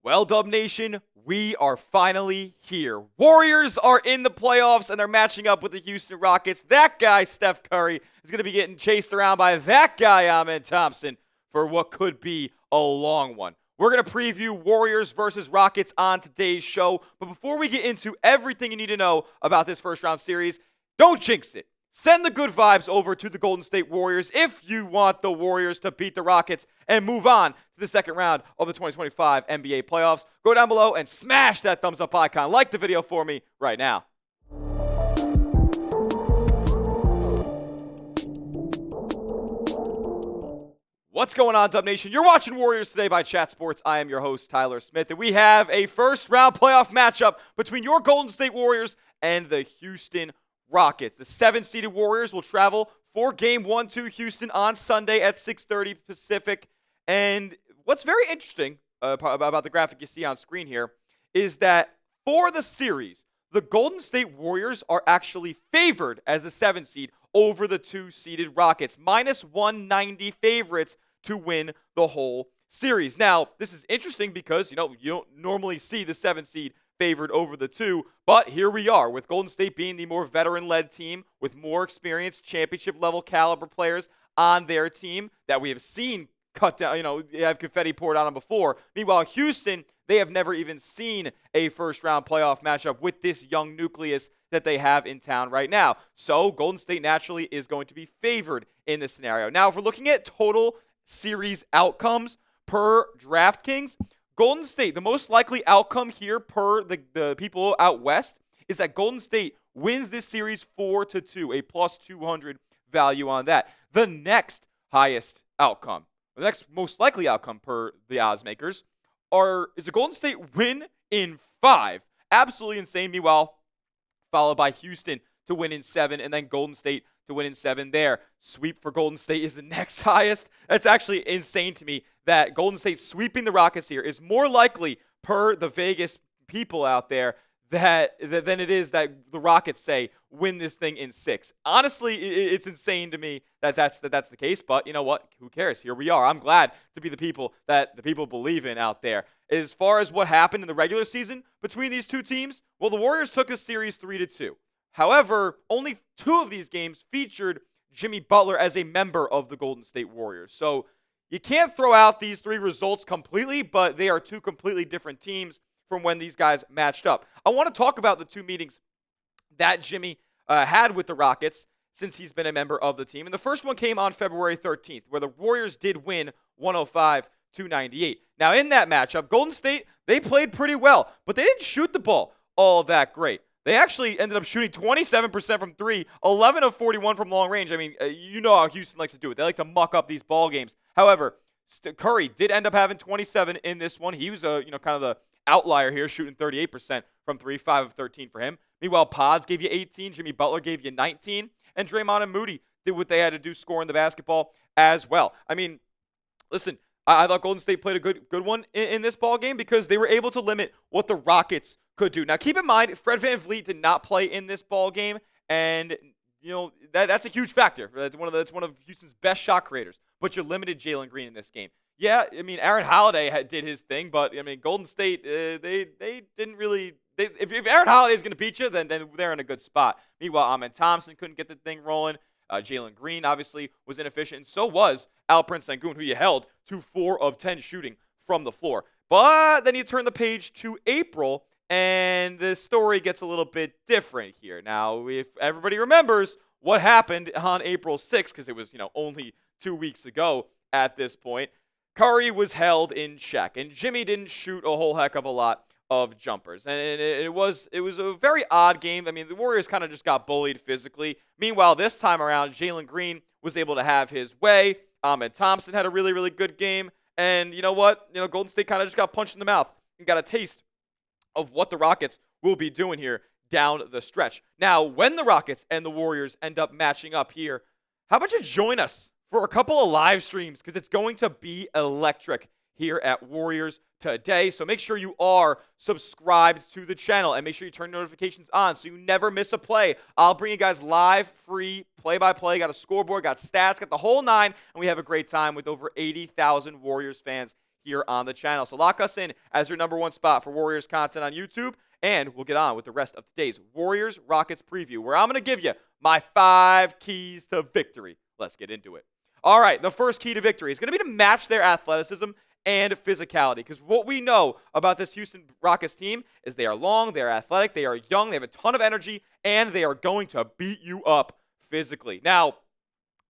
Well, Dub Nation, we are finally here. Warriors are in the playoffs, and they're matching up with the Houston Rockets. That guy, Steph Curry, is going to be getting chased around by that guy, Amen Thompson, for what could be a long one. We're going to preview Warriors versus Rockets on today's show. But before we get into everything you need to know about this first-round series, don't jinx it. Send the good vibes over to the Golden State Warriors if you want the Warriors to beat the Rockets and move on to the second round of the 2025 NBA playoffs. Go down below and smash that thumbs up icon. Like the video for me right now. What's going on, Dub Nation? You're watching Warriors Today by Chat Sports. I am your host, Tyler Smith, and we have a first-round playoff matchup between your Golden State Warriors and the Houston Rockets. The 7-seeded Warriors will travel for Game 1 to Houston on Sunday at 6:30 Pacific. And what's very interesting about the graphic you see on screen here is that for the series, the Golden State Warriors are actually favored as the 7 seed over the 2-seeded Rockets. Minus 190 favorites to win the whole series. Now, this is interesting because, you don't normally see the 7 seed favored over the 2, but here we are with Golden State being the more veteran-led team with more experienced championship-level caliber players on their team that we have seen cut down, have confetti poured on them before. Meanwhile, Houston, they have never even seen a first-round playoff matchup with this young nucleus that they have in town right now. So Golden State naturally is going to be favored in this scenario. Now, if we're looking at total series outcomes per DraftKings, Golden State, the most likely outcome here per the people out west is that Golden State wins this series 4-2, a plus 200 value on that. The next highest outcome, the next most likely outcome per the odds makers is a Golden State win in 5. Absolutely insane. Meanwhile, followed by Houston to win in 7, and then Golden State to win in 7 there. Sweep for Golden State is the next highest. That's actually insane to me that Golden State sweeping the Rockets here is more likely per the Vegas people out there than it is that the Rockets say win this thing in 6. Honestly, it's insane to me that that's the case, but you know what? Who cares? Here we are. I'm glad to be the people that the people believe in out there. As far as what happened in the regular season between these two teams, well, the Warriors took a series 3-2. However, only 2 of these games featured Jimmy Butler as a member of the Golden State Warriors. So you can't throw out these 3 results completely, but they are 2 completely different teams from when these guys matched up. I want to talk about the 2 meetings that Jimmy had with the Rockets since he's been a member of the team. And the first one came on February 13th, where the Warriors did win 105-98. Now, in that matchup, Golden State, they played pretty well, but they didn't shoot the ball all that great. They actually ended up shooting 27% from 3, 11 of 41 from long range. I mean, you know how Houston likes to do it. They like to muck up these ball games. However, Curry did end up having 27 in this one. He was kind of the outlier here, shooting 38% from 3, 5 of 13 for him. Meanwhile, Pods gave you 18, Jimmy Butler gave you 19, and Draymond and Moody did what they had to do, scoring the basketball as well. I mean, listen, I thought Golden State played a good one in this ball game because they were able to limit what the Rockets could do. Now, keep in mind, Fred VanVleet did not play in this ball game, and that's a huge factor. That's one of Houston's best shot creators. But you limited Jalen Green in this game. Yeah, I mean, Aaron Holiday did his thing, but I mean, Golden State they didn't really. If Aaron Holiday is going to beat you, then they're in a good spot. Meanwhile, Amen Thompson couldn't get the thing rolling. Jalen Green obviously was inefficient, and so was Alperen Sengun, who you held to 4 of 10 shooting from the floor. But then you turn the page to April, and the story gets a little bit different here. Now, if everybody remembers what happened on April 6th, because it was only 2 weeks ago at this point, Curry was held in check, and Jimmy didn't shoot a whole heck of a lot of jumpers. And it was a very odd game. I mean, the Warriors kind of just got bullied physically. Meanwhile, this time around, Jalen Green was able to have his way. Amen Thompson had a really, really good game. And you know what? Golden State kind of just got punched in the mouth and got a taste of what the Rockets will be doing here down the stretch. Now, when the Rockets and the Warriors end up matching up here, how about you join us for a couple of live streams, because it's going to be electric here at Warriors Today. So make sure you are subscribed to the channel and make sure you turn notifications on so you never miss a play. I'll bring you guys live, free, play-by-play. Got a scoreboard, got stats, got the whole 9, and we have a great time with over 80,000 Warriors fans here on the channel. So lock us in as your #1 spot for Warriors content on YouTube, and we'll get on with the rest of today's Warriors-Rockets preview, where I'm going to give you my 5 keys to victory. Let's get into it. All right, the first key to victory is going to be to match their athleticism and physicality, because what we know about this Houston Rockets team is they are long, they are athletic, they are young, they have a ton of energy, and they are going to beat you up physically. Now,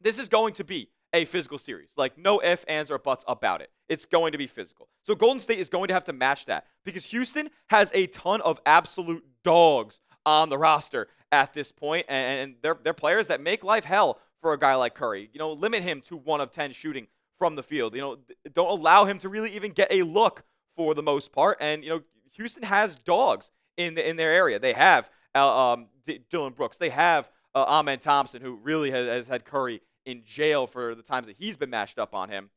this is going to be a physical series. Like, no ifs, ands, or buts about it. It's going to be physical. So Golden State is going to have to match that, because Houston has a ton of absolute dogs on the roster at this point, and they're players that make life hell for a guy like Curry. You know, limit him to 1 of 10 shooting from the field. You know, don't allow him to really even get a look for the most part. And, you know, Houston has dogs in their area. They have Dylan Brooks. They have Amen Thompson, who really has had Curry in jail for the times that he's been matched up on him.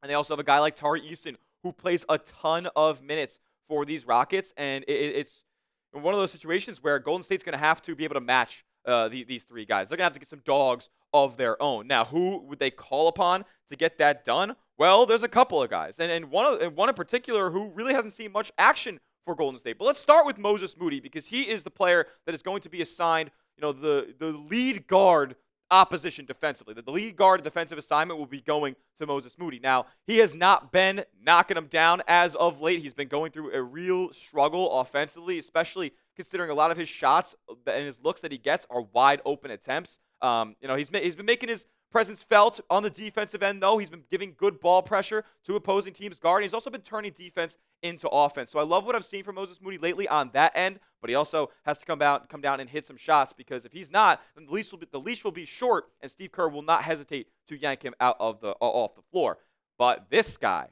And they also have a guy like Tari Eason, who plays a ton of minutes for these Rockets. And it's one of those situations where Golden State's going to have to be able to match these 3 guys. They're going to have to get some dogs of their own. Now, who would they call upon to get that done? Well, there's a couple of guys, and one in particular who really hasn't seen much action for Golden State. But let's start with Moses Moody, because he is the player that is going to be assigned, you know, the lead guard opposition defensively. The lead guard defensive assignment will be going to Moses Moody. Now, he has not been knocking him down as of late. He's been going through a real struggle offensively, especially considering a lot of his shots and his looks that he gets are wide open attempts. You know, he's been making his presence felt on the defensive end, though. He's been giving good ball pressure to opposing teams' guard. He's also been turning defense into offense. So I love what I've seen from Moses Moody lately on that end, but he also has to come down and hit some shots, because if he's not, then the leash will be short, and Steve Kerr will not hesitate to yank him out of off the floor. But this guy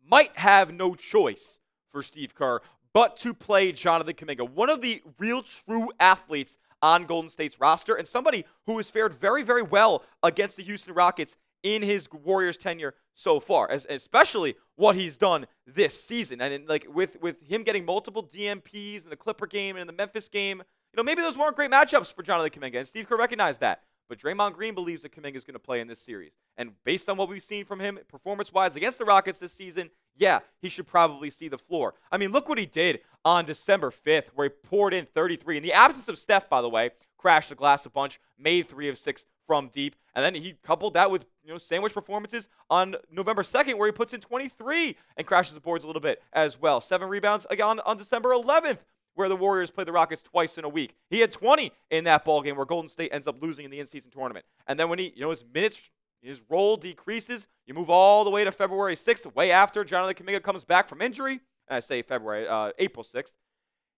might have no choice for Steve Kerr but to play Jonathan Kuminga, one of the real true athletes on Golden State's roster, and somebody who has fared very, very well against the Houston Rockets in his Warriors tenure so far, especially what he's done this season. And like with him getting multiple DMPs in the Clipper game and in the Memphis game, you know, maybe those weren't great matchups for Jonathan Kuminga, and Steve Kerr recognized that. But Draymond Green believes that Kuminga is going to play in this series. And based on what we've seen from him performance-wise against the Rockets this season, yeah, he should probably see the floor. I mean, look what he did on December 5th, where he poured in 33. In the absence of Steph, by the way, crashed the glass a bunch, made 3 of 6 from deep, and then he coupled that with, you know, sandwich performances on November 2nd, where he puts in 23 and crashes the boards a little bit as well. 7 rebounds again on December 11th, where the Warriors play the Rockets twice in a week. He had 20 in that ball game where Golden State ends up losing in the in-season tournament. And then when his role decreases, you move all the way to February 6th, way after Jonathan Kuminga comes back from injury. And I say April 6th.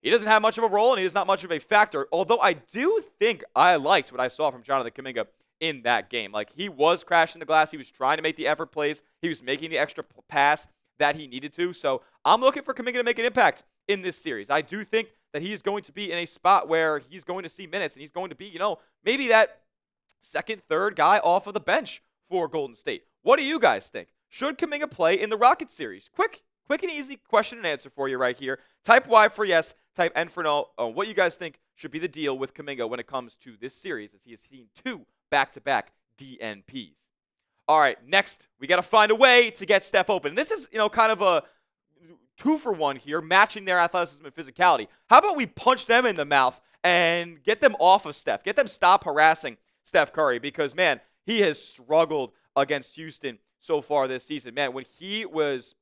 He doesn't have much of a role, and he is not much of a factor, although I do think I liked what I saw from Jonathan Kuminga in that game. Like, he was crashing the glass. He was trying to make the effort plays. He was making the extra pass that he needed to. So I'm looking for Kuminga to make an impact in this series. I do think that he is going to be in a spot where he's going to see minutes, and he's going to be, you know, maybe that second, third guy off of the bench for Golden State. What do you guys think? Should Kuminga play in the Rockets series? Quick and easy question and answer for you right here. Type Y for yes, type N for no. What you guys think should be the deal with Kuminga when it comes to this series, as he has seen 2 back-to-back DNPs. All right, next, we got to find a way to get Steph open. And this is, you know, kind of a 2-for-1 here, matching their athleticism and physicality. How about we punch them in the mouth and get them off of Steph? Get them stop harassing Steph Curry, because, man, he has struggled against Houston so far this season. Man, when he was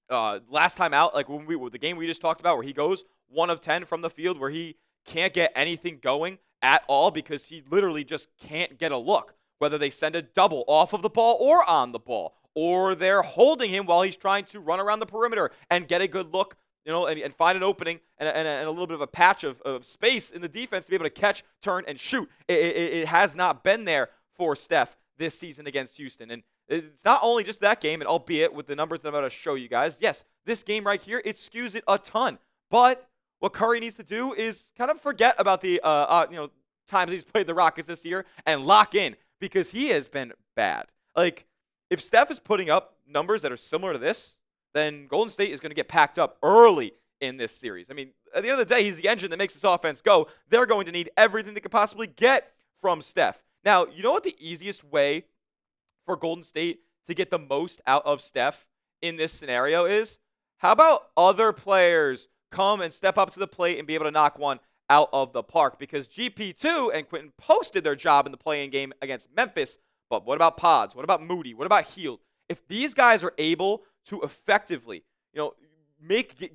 last time out, like the game we just talked about, where he goes 1 of 10 from the field, where he can't get anything going at all because he literally just can't get a look, whether they send a double off of the ball or on the ball, or they're holding him while he's trying to run around the perimeter and get a good look, you know, and find an opening and a little bit of a patch of space in the defense to be able to catch, turn, and shoot. It has not been there for Steph this season against Houston. And it's not only just that game, and albeit with the numbers that I'm about to show you guys, yes, this game right here, it skews it a ton. But what Curry needs to do is kind of forget about the times he's played the Rockets this year and lock in, because he has been bad. Like, if Steph is putting up numbers that are similar to this, then Golden State is going to get packed up early in this series. I mean, at the end of the day, he's the engine that makes this offense go. They're going to need everything they could possibly get from Steph. Now, you know what the easiest way for Golden State to get the most out of Steph in this scenario is, how about other players come and step up to the plate and be able to knock one out of the park? Because GP2 and Quentin posted their job in the play-in game against Memphis, but what about Pods? What about Moody? What about Hield? If these guys are able to effectively,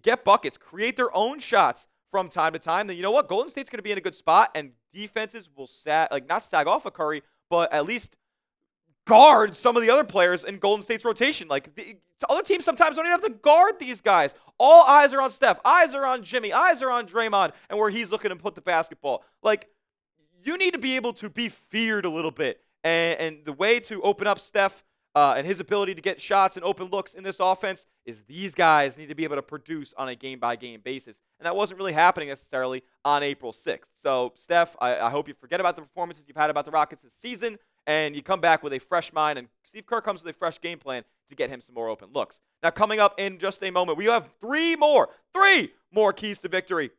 get buckets, create their own shots from time to time, then you know what? Golden State's going to be in a good spot, and defenses will not sag off of Curry, but at least guard some of the other players in Golden State's rotation. Like, the other teams sometimes don't even have to guard these guys. All eyes are on Steph. Eyes are on Jimmy. Eyes are on Draymond and where he's looking to put the basketball. Like, you need to be able to be feared a little bit. And the way to open up Steph and his ability to get shots and open looks in this offense is these guys need to be able to produce on a game-by-game basis. And that wasn't really happening necessarily on April 6th. So, Steph, I hope you forget about the performances you've had about the Rockets this season, and you come back with a fresh mind, and Steve Kerr comes with a fresh game plan to get him some more open looks. Now, coming up in just a moment, we have three more keys to victory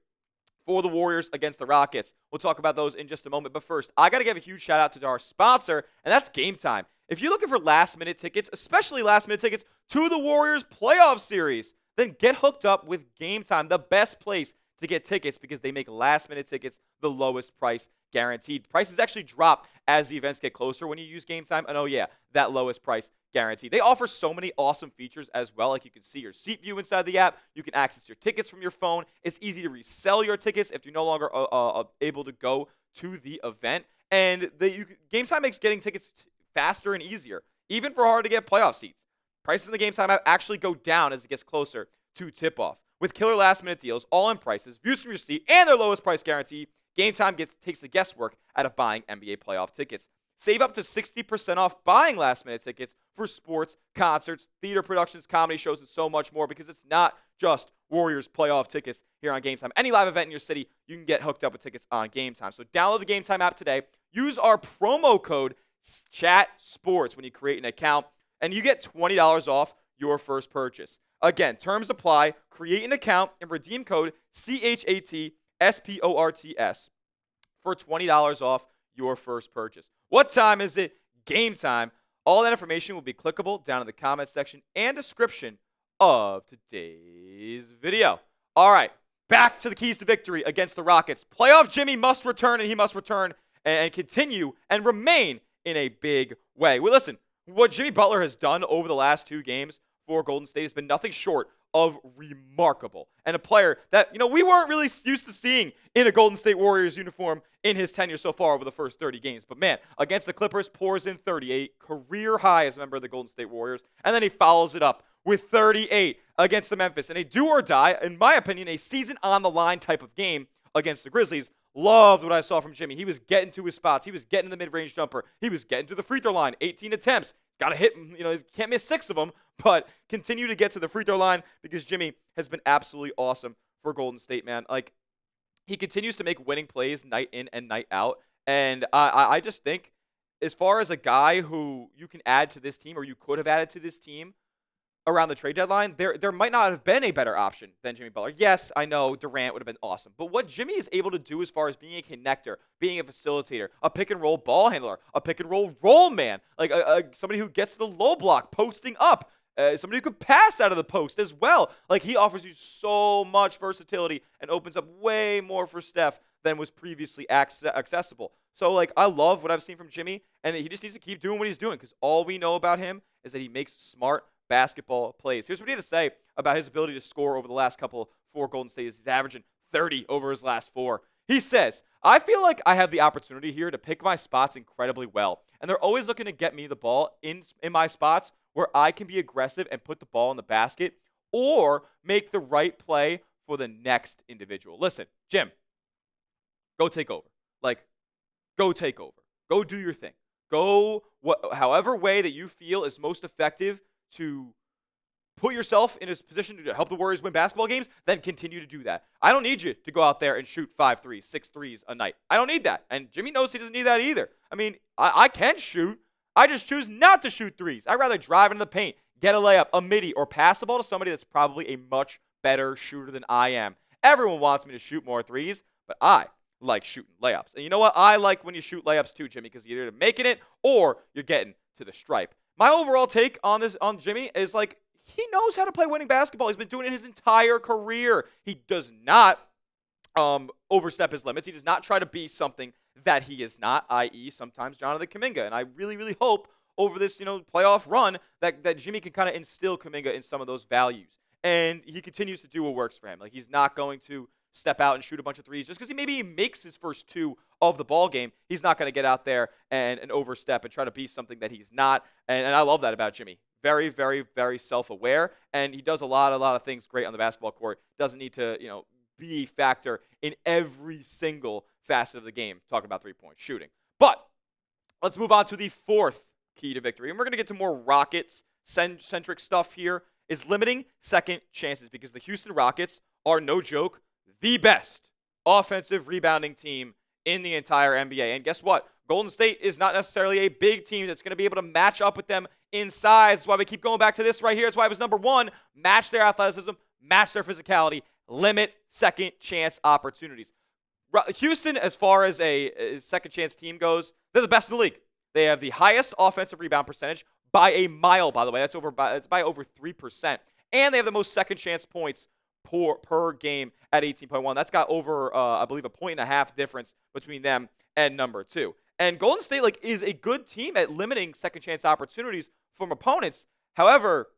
for the Warriors against the Rockets. We'll talk about those in just a moment. But first, I got to give a huge shout out to our sponsor, and that's Game Time. If you're looking for last-minute tickets, especially last-minute tickets to the Warriors playoff series, then get hooked up with Game Time, the best place to get tickets because they make last-minute tickets the lowest price guaranteed. Prices actually drop as the events get closer when you use Game Time. And oh yeah, that lowest price guaranteed. They offer so many awesome features as well. Like you can see your seat view inside the app. You can access your tickets from your phone. It's easy to resell your tickets if you're no longer able to go to the event. And Game Time makes getting tickets faster and easier, even for hard to get playoff seats. Prices in the Game Time app actually go down as it gets closer to tip-off. With killer last-minute deals, all-in prices, views from your seat, and their lowest price guarantee, Game Time takes the guesswork out of buying NBA playoff tickets. Save up to 60% off buying last-minute tickets for sports, concerts, theater productions, comedy shows, and so much more, because it's not just Warriors playoff tickets here on Game Time. Any live event in your city, you can get hooked up with tickets on Game Time. So download the Game Time app today. Use our promo code CHATSPORTS when you create an account, and you get $20 off your first purchase. Again, terms apply. Create an account and redeem code CHATSPORTS for $20 off your first purchase. What time is it? Game time. All that information will be clickable down in the comments section and description of today's video. All right, back to the keys to victory against the Rockets. Playoff Jimmy must return, and he must return and continue and remain in a big way. Well, listen, what Jimmy Butler has done over the last two games for Golden State has been nothing short of remarkable. And a player that, we weren't really used to seeing in a Golden State Warriors uniform in his tenure so far over the first 30 games. But man, against the Clippers, pours in 38, career high as a member of the Golden State Warriors. And then he follows it up with 38 against the Memphis. And a do or die, in my opinion, a season on the line type of game against the Grizzlies. Loved what I saw from Jimmy. He was getting to his spots. He was getting the mid-range jumper. He was getting to the free throw line. 18 attempts. Got to hit, he can't miss 6 of them, but continue to get to the free throw line because Jimmy has been absolutely awesome for Golden State, man. Like, he continues to make winning plays night in and night out. And I just think, as far as a guy who you can add to this team, or you could have added to this team around the trade deadline, there might not have been a better option than Jimmy Butler. Yes, I know Durant would have been awesome, but what Jimmy is able to do as far as being a connector, being a facilitator, a pick-and-roll ball handler, a pick-and-roll roll man, like somebody who gets to the low block, posting up, somebody who could pass out of the post as well. Like, he offers you so much versatility and opens up way more for Steph than was previously accessible. So, I love what I've seen from Jimmy, and he just needs to keep doing what he's doing, because all we know about him is that he makes smart basketball plays. Here's what he had to say about his ability to score over the last couple for Golden State. He's averaging 30 over his last 4. He says, I feel like I have the opportunity here to pick my spots incredibly well, and they're always looking to get me the ball in my spots where I can be aggressive and put the ball in the basket or make the right play for the next individual. Listen, Jim, go take over. Go take over. Go do your thing. Go however way that you feel is most effective to put yourself in a position to help the Warriors win basketball games, then continue to do that. I don't need you to go out there and shoot 5 threes, 6 threes a night. I don't need that. And Jimmy knows he doesn't need that either. I mean, I can shoot. I just choose not to shoot threes. I'd rather drive into the paint, get a layup, a midi, or pass the ball to somebody that's probably a much better shooter than I am. Everyone wants me to shoot more threes, but I like shooting layups. And you know what? I like when you shoot layups too, Jimmy, because you're either making it or you're getting to the stripe. My overall take on Jimmy is he knows how to play winning basketball. He's been doing it his entire career. He does not overstep his limits. He does not try to be something that he is not, i.e. sometimes Jonathan Kuminga. And I really, really hope over this, playoff run that Jimmy can kind of instill Kuminga in some of those values. And he continues to do what works for him. Like, he's not going to step out and shoot a bunch of threes just because he makes his first two of the ball game. He's not going to get out there and overstep and try to be something that he's not. And I love that about Jimmy. Very, very, very self-aware, and he does a lot of things great on the basketball court. Doesn't need to, be a factor in every single facet of the game, talking about three-point shooting. But let's move on to the fourth key to victory, and we're going to get to more Rockets-centric stuff here, is limiting second chances, because the Houston Rockets are, no joke, the best offensive rebounding team in the entire NBA. And guess what? Golden State is not necessarily a big team that's going to be able to match up with them inside. That's why we keep going back to this right here. That's why it was number one. Match their athleticism, match their physicality, limit second chance opportunities. Houston, as far as a second chance team goes, they're the best in the league. They have the highest offensive rebound percentage by a mile, by the way. It's by over 3%. And they have the most second chance points per game at 18.1. That's got over, I believe, a 1.5 difference between them and number two. And Golden State is a good team at limiting second chance opportunities from opponents. However,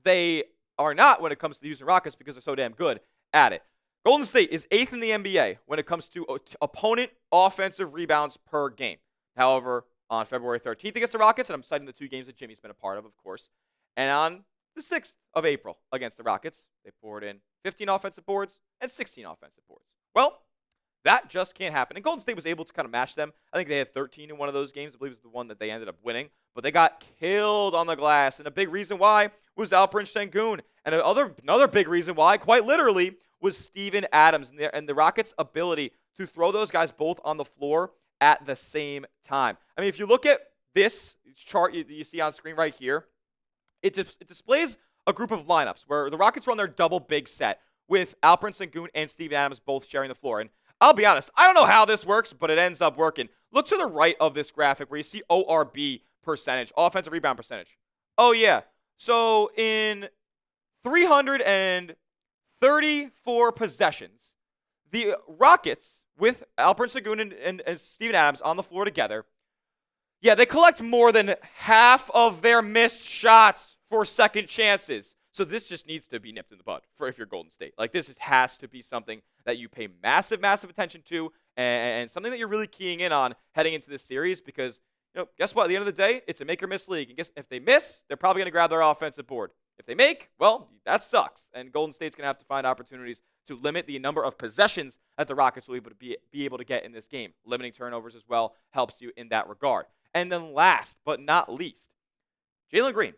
they are not when it comes to the Houston Rockets because they're so damn good at it. Golden State is 8th in the NBA when it comes to opponent offensive rebounds per game. However, on February 13th against the Rockets, and I'm citing the two games that Jimmy's been a part of course, and on the 6th of April against the Rockets, they poured in 15 offensive boards and 16 offensive boards. Well, that just can't happen. And Golden State was able to kind of match them. I think they had 13 in one of those games. I believe it was the one that they ended up winning. But they got killed on the glass. And a big reason why was Alperen Sengun. And another big reason why, quite literally, was Steven Adams and the Rockets' ability to throw those guys both on the floor at the same time. I mean, if you look at this chart you see on screen right here, it displays a group of lineups where the Rockets run their double big set with Alperen Sengun and Steven Adams both sharing the floor. And I'll be honest, I don't know how this works, but it ends up working. Look to the right of this graphic where you see ORB percentage, offensive rebound percentage. Oh, yeah. So in 334 possessions, the Rockets, with Alperen Sengun and Steven Adams on the floor together, yeah, they collect more than half of their missed shots for second chances. So this just needs to be nipped in the bud for if you're Golden State. Like, this just has to be something that you pay massive, massive attention to and something that you're really keying in on heading into this series because, guess what? At the end of the day, it's a make-or-miss league. And guess if they miss, they're probably going to grab their offensive board. If they make, well, that sucks. And Golden State's going to have to find opportunities to limit the number of possessions that the Rockets will be able to get in this game. Limiting turnovers as well helps you in that regard. And then last but not least, Jalen Green.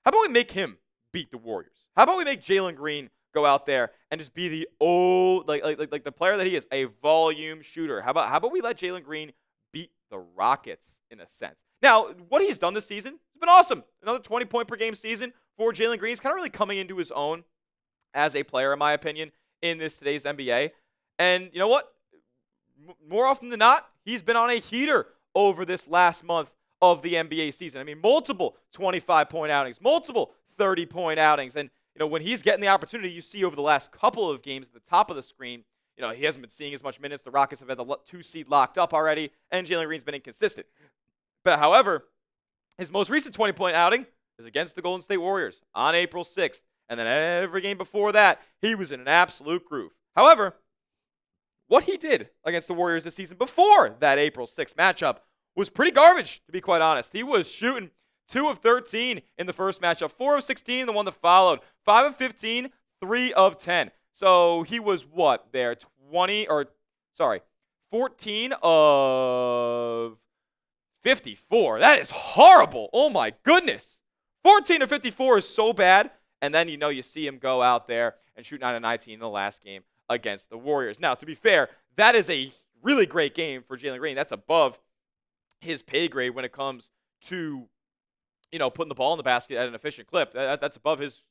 How about we make him beat the Warriors? How about we make Jalen Green go out there and just be the like the player that he is, a volume shooter? How about we let Jalen Green beat the Rockets in a sense? Now, what he's done this season has been awesome. Another 20-point per game season for Jalen Green. He's kind of really coming into his own as a player, in my opinion, in today's NBA. And you know what? More often than not, he's been on a heater over this last month of the NBA season. I mean, multiple 25-point outings, multiple 30-point outings. And, when he's getting the opportunity, you see over the last couple of games at the top of the screen, he hasn't been seeing as much minutes. The Rockets have had the 2 seed locked up already, and Jalen Green's been inconsistent. But, however, his most recent 20-point outing is against the Golden State Warriors on April 6th. And then every game before that, he was in an absolute groove. However, what he did against the Warriors this season before that April 6th matchup was pretty garbage, to be quite honest. He was shooting 2 of 13 in the first matchup, 4 of 16 in the one that followed, 5 of 15, 3 of 10. So he was 14 of 54. That is horrible. Oh my goodness. 14 of 54 is so bad. And then, you see him go out there and shoot 9 of 19 in the last game against the Warriors. Now, to be fair, that is a really great game for Jalen Green. That's above his pay grade when it comes to, putting the ball in the basket at an efficient clip. That's above his,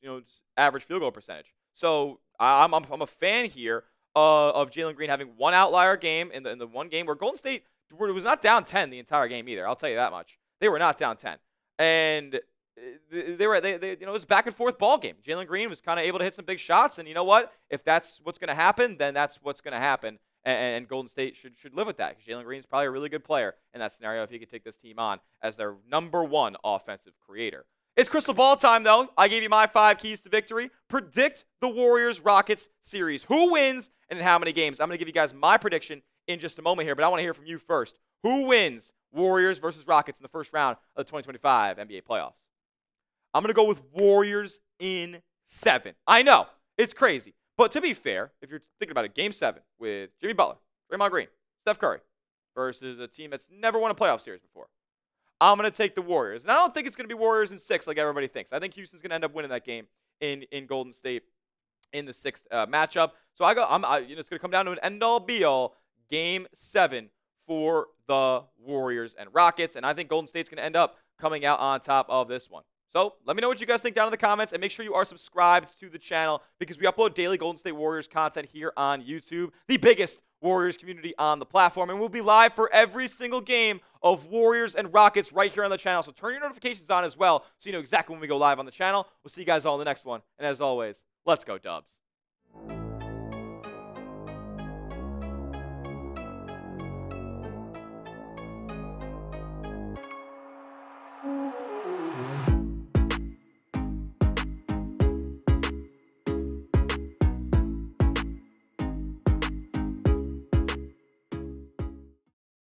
average field goal percentage. So I'm a fan here of Jalen Green having one outlier game in the one game where Golden State was not down 10 the entire game either. I'll tell you that much. They were not down 10. And it was a back and forth ball game. Jalen Green was kind of able to hit some big shots, and you know what? If that's what's going to happen, then that's what's going to happen. And Golden State should live with that, because Jalen Green is probably a really good player in that scenario if he could take this team on as their number one offensive creator. It's crystal ball time, though. I gave you my 5 keys to victory. Predict the Warriors-Rockets series. Who wins and in how many games? I'm going to give you guys my prediction in just a moment here, but I want to hear from you first. Who wins Warriors versus Rockets in the first round of the 2025 NBA playoffs? I'm going to go with Warriors in 7. I know, it's crazy. But to be fair, if you're thinking about it, Game 7 with Jimmy Butler, Draymond Green, Steph Curry versus a team that's never won a playoff series before, I'm going to take the Warriors. And I don't think it's going to be Warriors in 6 like everybody thinks. I think Houston's going to end up winning that game in Golden State in the 6th matchup. So it's going to come down to an end-all, be-all, Game 7 for the Warriors and Rockets. And I think Golden State's going to end up coming out on top of this one. So let me know what you guys think down in the comments, and make sure you are subscribed to the channel, because we upload daily Golden State Warriors content here on YouTube, the biggest Warriors community on the platform. And we'll be live for every single game of Warriors and Rockets right here on the channel. So turn your notifications on as well so you know exactly when we go live on the channel. We'll see you guys all in the next one. And as always, let's go Dubs.